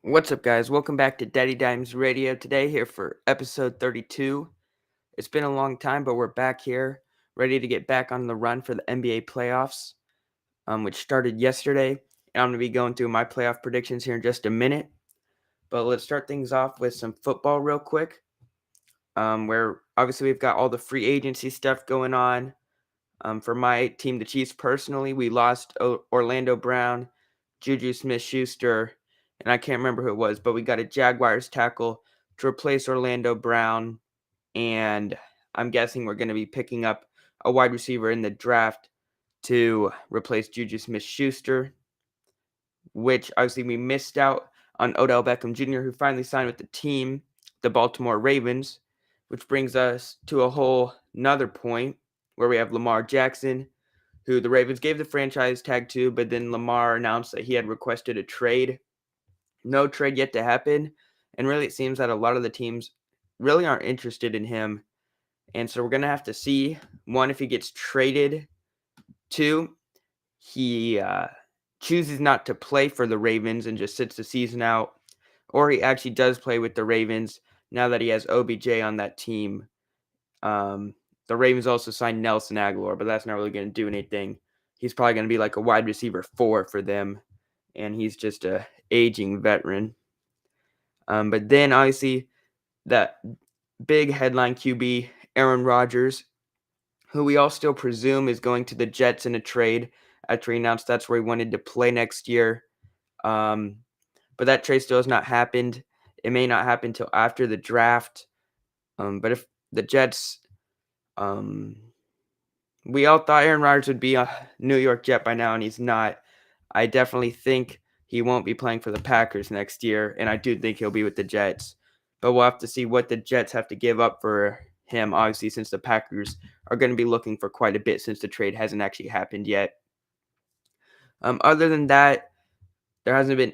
What's up, guys? Welcome back to Daddy Dimes Radio today, here for episode 32. It's been a long time, but we're back here, ready to get back on the run for the NBA playoffs, which started yesterday. And I'm going to be going through my playoff predictions here in just a minute. But let's start things off with some football real quick, where obviously we've got all the free agency stuff going on. For my team, the Chiefs, personally, we lost Orlando Brown, Juju Smith-Schuster, and I can't remember who it was, but we got a Jaguars tackle to replace Orlando Brown, and I'm guessing we're going to be picking up a wide receiver in the draft to replace Juju Smith-Schuster, which obviously we missed out on Odell Beckham Jr., who finally signed with the team, the Baltimore Ravens, which brings us to a whole nother point where we have Lamar Jackson, who the Ravens gave the franchise tag to, but then Lamar announced that he had requested a trade. No trade yet to happen, and really it seems that a lot of the teams really aren't interested in him, and so we're going to have to see, one, if he gets traded, two, he chooses not to play for the Ravens and just sits the season out, or he actually does play with the Ravens now that he has OBJ on that team. The Ravens also signed Nelson Aguilar, but that's not really going to do anything. He's probably going to be like a wide receiver 4 for them, and he's just a aging veteran. But then obviously that big headline QB, Aaron Rodgers, who we all still presume is going to the Jets in a trade after he announced that's where he wanted to play next year. But that trade still has not happened. It may not happen until after the draft. But if the Jets, we all thought Aaron Rodgers would be a New York Jet by now, and he's not. I definitely think he won't be playing for the Packers next year, and I do think he'll be with the Jets. But we'll have to see what the Jets have to give up for him, obviously, since the Packers are going to be looking for quite a bit since the trade hasn't actually happened yet. Other than that, there hasn't been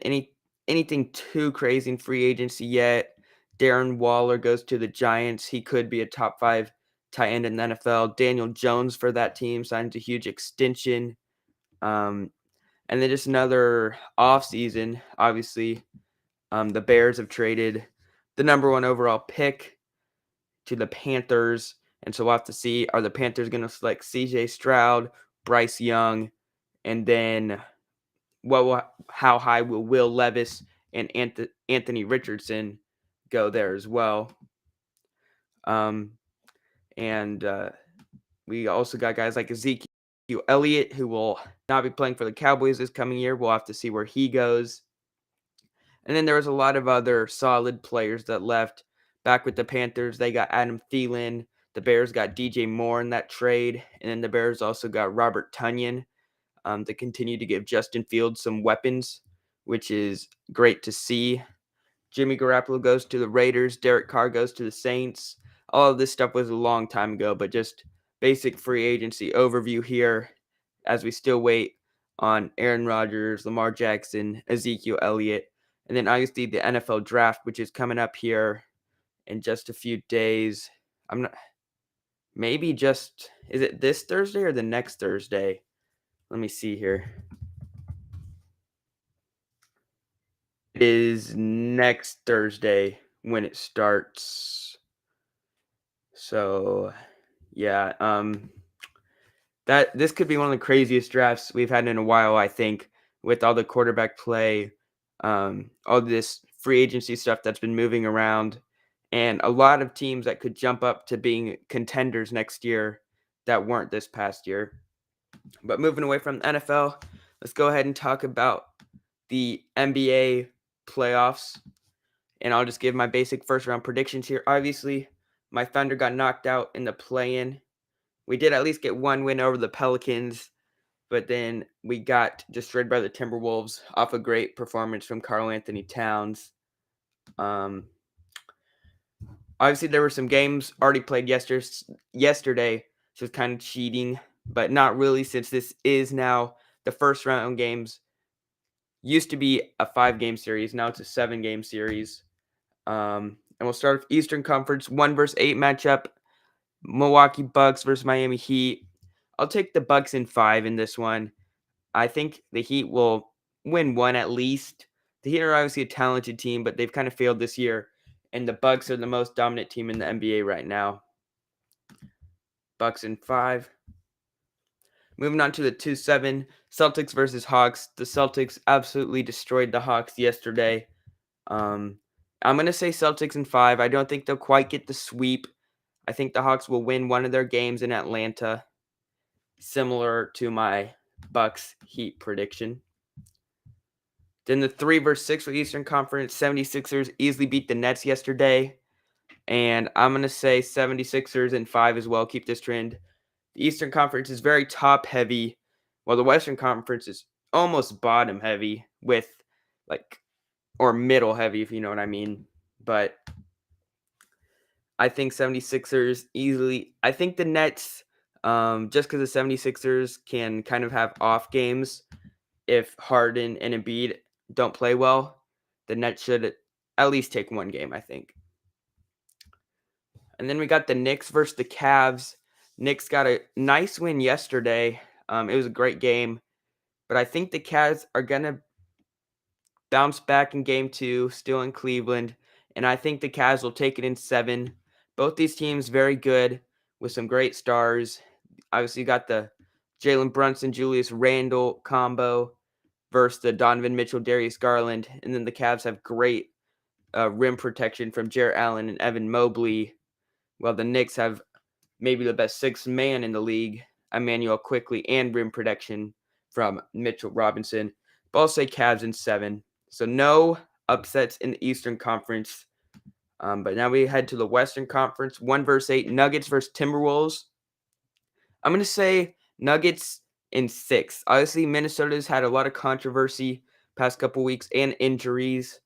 anything too crazy in free agency yet. Darren Waller goes to the Giants. He could be a top 5 tight end in the NFL. Daniel Jones for that team signs a huge extension. And then just another offseason, obviously, the Bears have traded the number 1 overall pick to the Panthers. And so we'll have to see, are the Panthers going to select CJ Stroud, Bryce Young, and then how high will Will Levis and Anthony Richardson go there as well? And we also got guys like Ezekiel Elliott, who will not be playing for the Cowboys this coming year. We'll have to see where he goes. And then there was a lot of other solid players that left. Back with the Panthers, they got Adam Thielen. The Bears got DJ Moore in that trade. And then the Bears also got Robert Tonyan to continue to give Justin Fields some weapons, which is great to see. Jimmy Garoppolo goes to the Raiders. Derek Carr goes to the Saints. All of this stuff was a long time ago, but just basic free agency overview here as we still wait on Aaron Rodgers, Lamar Jackson, Ezekiel Elliott, and then obviously the NFL draft, which is coming up here in just a few days. Is it this Thursday or the next Thursday? Let me see here. It is next Thursday when it starts. So, yeah, this could be one of the craziest drafts we've had in a while, I think, with all the quarterback play, all this free agency stuff that's been moving around, and a lot of teams that could jump up to being contenders next year that weren't this past year. But moving away from the NFL, let's go ahead and talk about the NBA playoffs, and I'll just give my basic first round predictions here. Obviously, my Thunder got knocked out in the play-in. We did at least get one win over the Pelicans, but then we got destroyed by the Timberwolves off a great performance from Karl-Anthony Towns. Obviously, there were some games already played yesterday, so it's kind of cheating, but not really, since this is now the first round games. Used to be a 5-game series. Now it's a 7-game series. And we'll start with Eastern Conference 1 versus 8 matchup. Milwaukee Bucks versus Miami Heat. I'll take the Bucks in 5 in this one. I think the Heat will win 1 at least. The Heat are obviously a talented team, but they've kind of failed this year. And the Bucks are the most dominant team in the NBA right now. Bucks in 5. Moving on to the 2-7, Celtics versus Hawks. The Celtics absolutely destroyed the Hawks yesterday. I'm going to say Celtics in 5. I don't think they'll quite get the sweep. I think the Hawks will win one of their games in Atlanta, similar to my Bucks Heat prediction. Then the 3 versus 6 for Eastern Conference, 76ers easily beat the Nets yesterday. And I'm going to say 76ers in 5 as well. Keep this trend. The Eastern Conference is very top heavy, while the Western Conference is almost bottom heavy or middle heavy, if you know what I mean. But I think 76ers easily. I think the Nets, just because the 76ers can kind of have off games if Harden and Embiid don't play well, the Nets should at least take one game, I think. And then we got the Knicks versus the Cavs. Knicks got a nice win yesterday. It was a great game. But I think the Cavs are going to bounce back in game 2, still in Cleveland. And I think the Cavs will take it in 7. Both these teams very good with some great stars. Obviously, you got the Jalen Brunson, Julius Randle combo versus the Donovan Mitchell, Darius Garland. And then the Cavs have great rim protection from Jarrett Allen and Evan Mobley, while the Knicks have maybe the best sixth man in the league, Emmanuel Quickley, and rim protection from Mitchell Robinson. But I'll say Cavs in 7. So no upsets in the Eastern Conference. But now we head to the Western Conference. 1 versus 8, Nuggets versus Timberwolves. I'm going to say Nuggets in 6. Obviously, Minnesota's had a lot of controversy past couple weeks and injuries.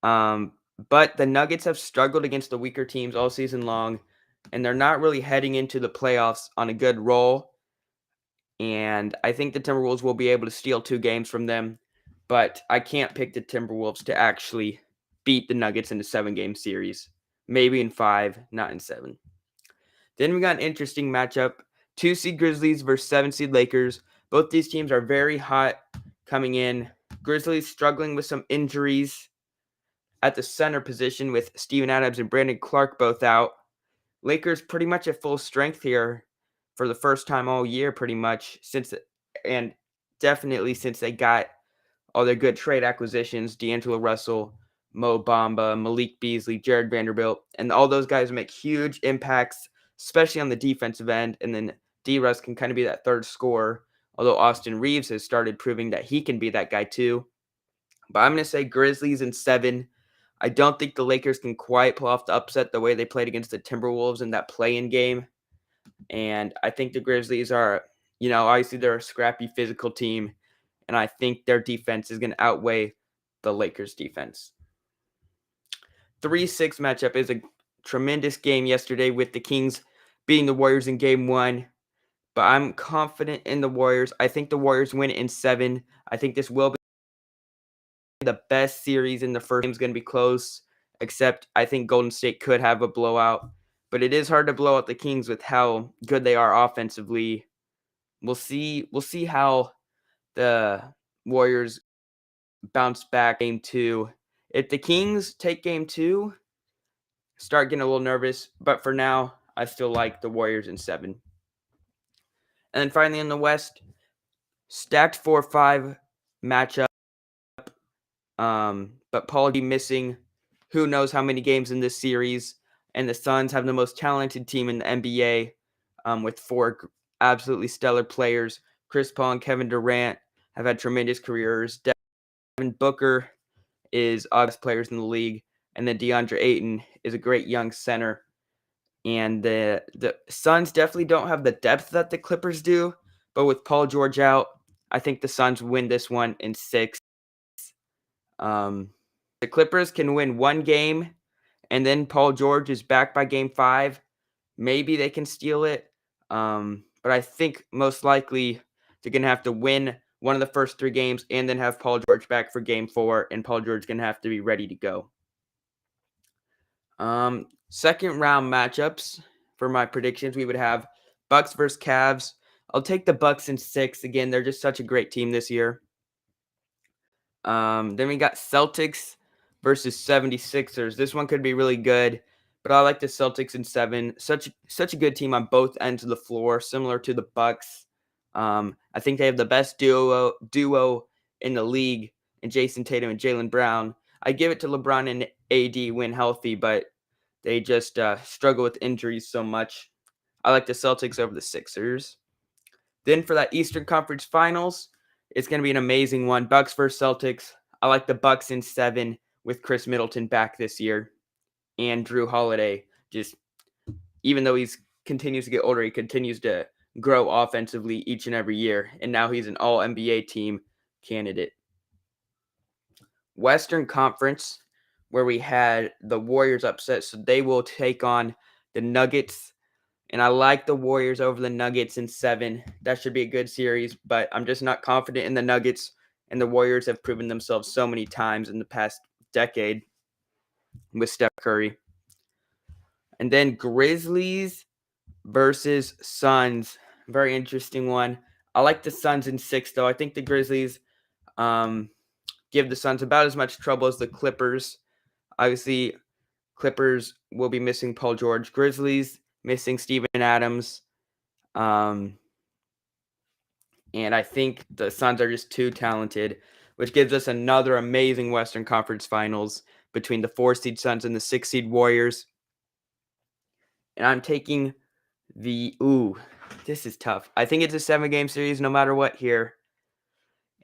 But the Nuggets have struggled against the weaker teams all season long, and they're not really heading into the playoffs on a good roll. And I think the Timberwolves will be able to steal 2 games from them, but I can't pick the Timberwolves to actually beat the Nuggets in a 7-game series. Maybe in 5, not in 7. Then we got an interesting matchup. 2-seed Grizzlies versus 7-seed Lakers. Both these teams are very hot coming in. Grizzlies struggling with some injuries at the center position with Steven Adams and Brandon Clark both out. Lakers pretty much at full strength here for the first time all year, pretty much, and definitely since they got all their good trade acquisitions, D'Angelo Russell, Mo Bamba, Malik Beasley, Jared Vanderbilt, and all those guys make huge impacts, especially on the defensive end. And then D-Russ can kind of be that third scorer, although Austin Reeves has started proving that he can be that guy too. But I'm going to say Grizzlies in 7. I don't think the Lakers can quite pull off the upset the way they played against the Timberwolves in that play-in game. And I think the Grizzlies are, obviously they're a scrappy physical team. And I think their defense is going to outweigh the Lakers' defense. 3-6 matchup is a tremendous game yesterday with the Kings beating the Warriors in game 1. But I'm confident in the Warriors. I think the Warriors win in 7. I think this will be the best series in the first game. Is going to be close, except I think Golden State could have a blowout. But it is hard to blow out the Kings with how good they are offensively. We'll see how the Warriors bounce back game 2. If the Kings take game 2, start getting a little nervous. But for now, I still like the Warriors in 7. And then finally in the West, stacked 4-5 matchup. But Paul G missing who knows how many games in this series. And the Suns have the most talented team in the NBA with 4 absolutely stellar players. Chris Paul and Kevin Durant have had tremendous careers. Devin Booker is obvious players in the league. And then DeAndre Ayton is a great young center. And the Suns definitely don't have the depth that the Clippers do. But with Paul George out, I think the Suns win this one in 6. The Clippers can win 1 game, and then Paul George is back by game 5. Maybe they can steal it. But I think most likely they're going to have to win one of the first 3 games and then have Paul George back for game 4, and Paul George is going to have to be ready to go. Second round matchups for my predictions, we would have Bucks versus Cavs. I'll take the Bucks in 6. Again, they're just such a great team this year. Then we got Celtics versus 76ers. This one could be really good, but I like the Celtics in 7. Such a good team on both ends of the floor, similar to the Bucks. I think they have the best duo in the league in Jason Tatum and Jaylen Brown. I give it to LeBron and AD when healthy, but they just struggle with injuries so much. I like the Celtics over the Sixers. Then for that Eastern Conference Finals, it's going to be an amazing one. Bucks versus Celtics. I like the Bucks in 7 with Chris Middleton back this year and Drew Holiday. Just even though he's continues to get older, he continues to grow offensively each and every year, and now he's an All NBA team candidate. Western Conference, where we had the Warriors upset, so they will take on the Nuggets. And I like the Warriors over the Nuggets in 7. That should be a good series, but I'm just not confident in the Nuggets. And the Warriors have proven themselves so many times in the past decade with Steph Curry. And then Grizzlies versus Suns. Very interesting one. I like the Suns in 6, though. I think the Grizzlies give the Suns about as much trouble as the Clippers. Obviously, Clippers will be missing Paul George. Grizzlies missing Steven Adams. And I think the Suns are just too talented, which gives us another amazing Western Conference Finals between the 4-seed Suns and the 6-seed Warriors. And I'm taking this is tough. I think it's a 7-game series no matter what here.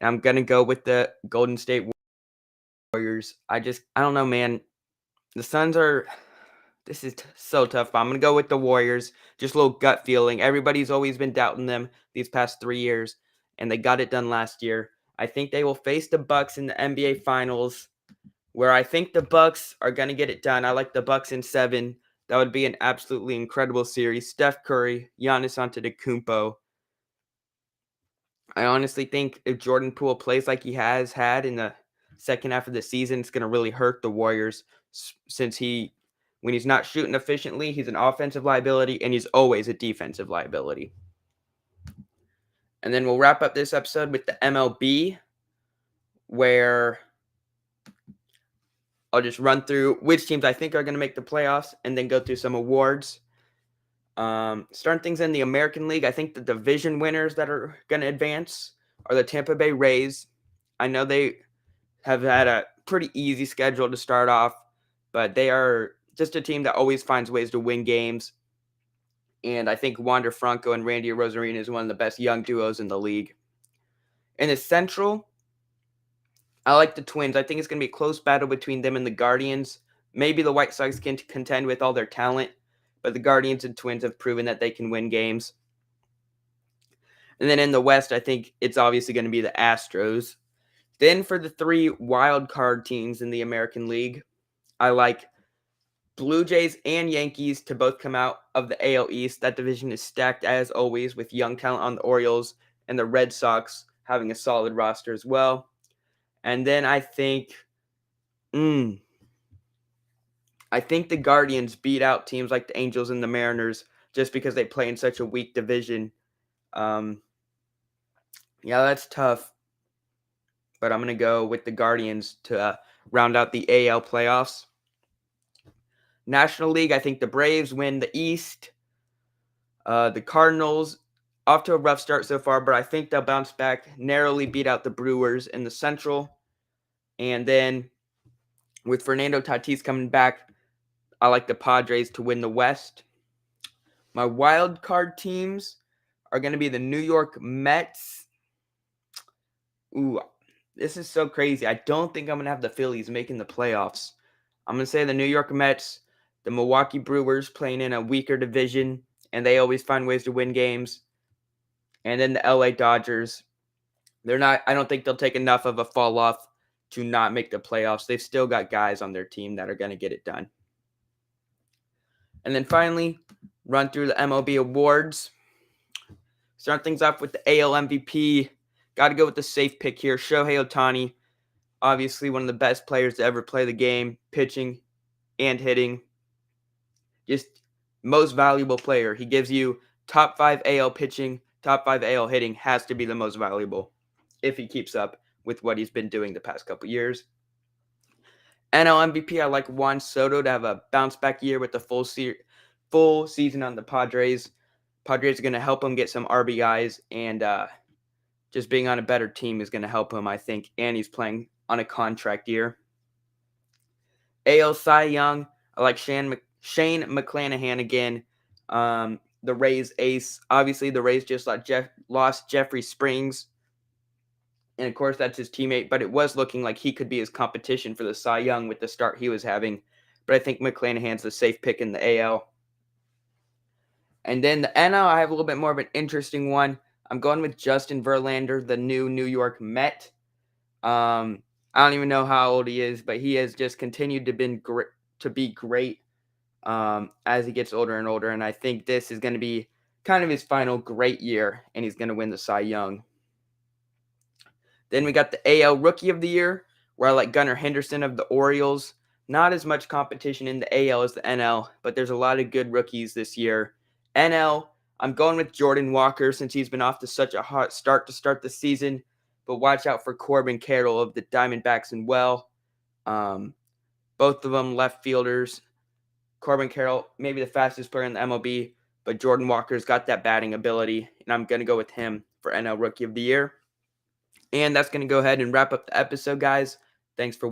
And I'm going to go with the Golden State Warriors. I don't know, man. The Suns are... This is so tough. But I'm going to go with the Warriors. Just a little gut feeling. Everybody's always been doubting them these past 3 years, and they got it done last year. I think they will face the Bucks in the NBA Finals, where I think the Bucks are going to get it done. I like the Bucks in 7. That would be an absolutely incredible series. Steph Curry, Giannis Antetokounmpo. I honestly think if Jordan Poole plays like he has had in the second half of the season, it's going to really hurt the Warriors since when he's not shooting efficiently, he's an offensive liability, and he's always a defensive liability. And then we'll wrap up this episode with the MLB, where I'll just run through which teams I think are going to make the playoffs and then go through some awards. Starting things in the American League, I think the division winners that are going to advance are the Tampa Bay Rays. I know they have had a pretty easy schedule to start off, but they are just a team that always finds ways to win games. And I think Wander Franco and Randy Arozarena is one of the best young duos in the league. In the Central, I like the Twins. I think it's going to be a close battle between them and the Guardians. Maybe the White Sox can contend with all their talent, but the Guardians and Twins have proven that they can win games. And then in the West, I think it's obviously going to be the Astros. Then for the 3 wild card teams in the American League, I like Blue Jays and Yankees to both come out of the AL East. That division is stacked as always with young talent on the Orioles and the Red Sox having a solid roster as well. And then I think the Guardians beat out teams like the Angels and the Mariners just because they play in such a weak division. Yeah, that's tough. But I'm going to go with the Guardians to round out the AL playoffs. National League, I think the Braves win the East. The Cardinals, off to a rough start so far, but I think they'll bounce back, narrowly beat out the Brewers in the Central. And then with Fernando Tatis coming back, I like the Padres to win the West. My wild card teams are going to be the New York Mets. This is so crazy. I don't think I'm going to have the Phillies making the playoffs. I'm going to say the New York Mets, the Milwaukee Brewers playing in a weaker division, and they always find ways to win games. And then the LA Dodgers. I don't think they'll take enough of a fall off to not make the playoffs. They've still got guys on their team that are going to get it done. And then finally, run through the MLB awards. Start things off with the AL MVP. Got to go with the safe pick here. Shohei Ohtani, obviously one of the best players to ever play the game, pitching and hitting. Just most valuable player. He gives you top 5 AL pitching, top 5 AL hitting, has to be the most valuable if he keeps up with what he's been doing the past couple years. NL MVP, I like Juan Soto to have a bounce back year with the full season on the Padres. Padres are going to help him get some RBIs, and just being on a better team is going to help him, I think. And he's playing on a contract year. AL Cy Young, I like Shane McClanahan again. The Rays ace. Obviously, the Rays just lost Jeffrey Springs. And of course, that's his teammate, but it was looking like he could be his competition for the Cy Young with the start he was having. But I think McClanahan's the safe pick in the AL. And then the NL, I have a little bit more of an interesting one. I'm going with Justin Verlander, the new New York Met. I don't even know how old he is, but he has just continued to be great as he gets older and older. And I think this is going to be kind of his final great year, and he's going to win the Cy Young. Then we got the AL Rookie of the Year, where I like Gunnar Henderson of the Orioles. Not as much competition in the AL as the NL, but there's a lot of good rookies this year. NL, I'm going with Jordan Walker since he's been off to such a hot start to start the season. But watch out for Corbin Carroll of the Diamondbacks and both of them left fielders. Corbin Carroll, maybe the fastest player in the MLB, but Jordan Walker's got that batting ability, and I'm going to go with him for NL Rookie of the Year. And that's going to go ahead and wrap up the episode, guys. Thanks for watching.